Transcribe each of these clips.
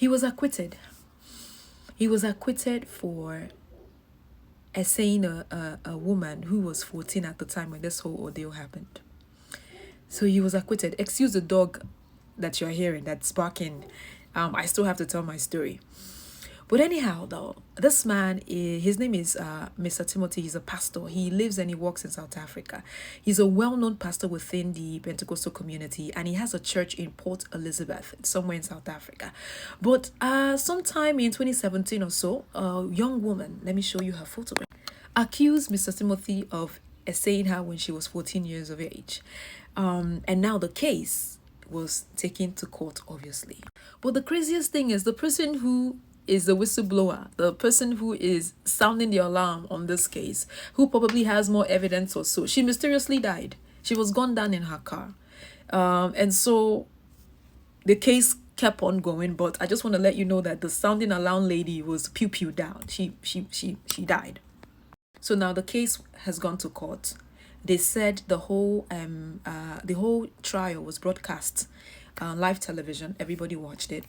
He was acquitted. He was acquitted for essaying a woman who was 14 at the time when this whole ordeal happened. So he was acquitted. Excuse the dog that you're hearing that's barking. I still have to tell my story. But anyhow, though, this man, his name is Mr. Timothy. He's a pastor. He lives and he works in South Africa. He's a well-known pastor within the Pentecostal community, and he has a church in Port Elizabeth, somewhere in South Africa. But sometime in 2017 or so, a young woman, let me show you her photograph, accused Mr. Timothy of essaying her when she was 14 years of age. And now the case was taken to court, obviously. But the craziest thing is the person who is the whistleblower, the person who is sounding the alarm on this case, who probably has more evidence or so. She mysteriously died. She was gunned down in her car. And so the case kept on going, but I just want to let you know that the sounding alarm lady was pew down. She died. So now the case has gone to court. They said the whole trial was broadcast live television. Everybody watched it.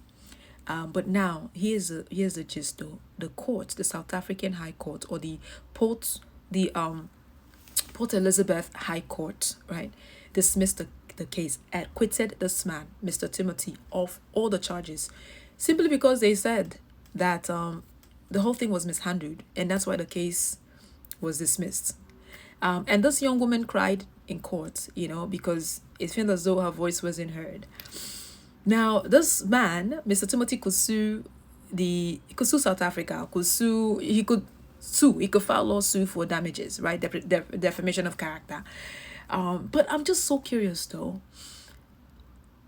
But now here's the gist though. The court, the South African High Court, or the Port Elizabeth High Court, right, dismissed the case, acquitted this man, Mr. Timothy, of all the charges, simply because they said that the whole thing was mishandled, and that's why the case was dismissed. And this young woman cried in court, because it felt as though her voice wasn't heard. Now, this man, Mr. Timothy, could sue South Africa, he could file lawsuit for damages, right? Defamation of character. But I'm just so curious though.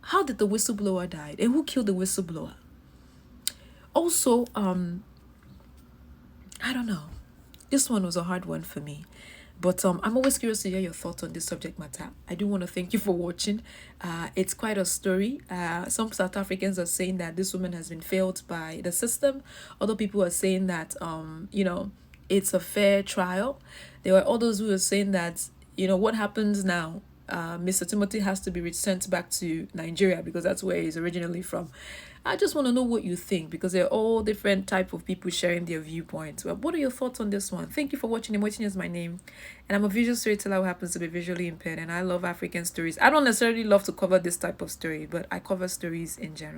How did the whistleblower die? And who killed the whistleblower? Also, I don't know. This one was a hard one for me. But I'm always curious to hear your thoughts on this subject matter. I do want to thank you for watching. It's quite a story. Some South Africans are saying that this woman has been failed by the system. Other people are saying that, it's a fair trial. There were others who are saying that, what happens now? Mr. Timothy has to be sent back to Nigeria because that's where he's originally from. I just want to know what you think, because they're all different type of people sharing their viewpoints. Well, what are your thoughts on this one? Thank you for watching. Emotion is my name, and I'm a visual storyteller who happens to be visually impaired, and I love African stories. I don't necessarily love to cover this type of story, but I cover stories in general.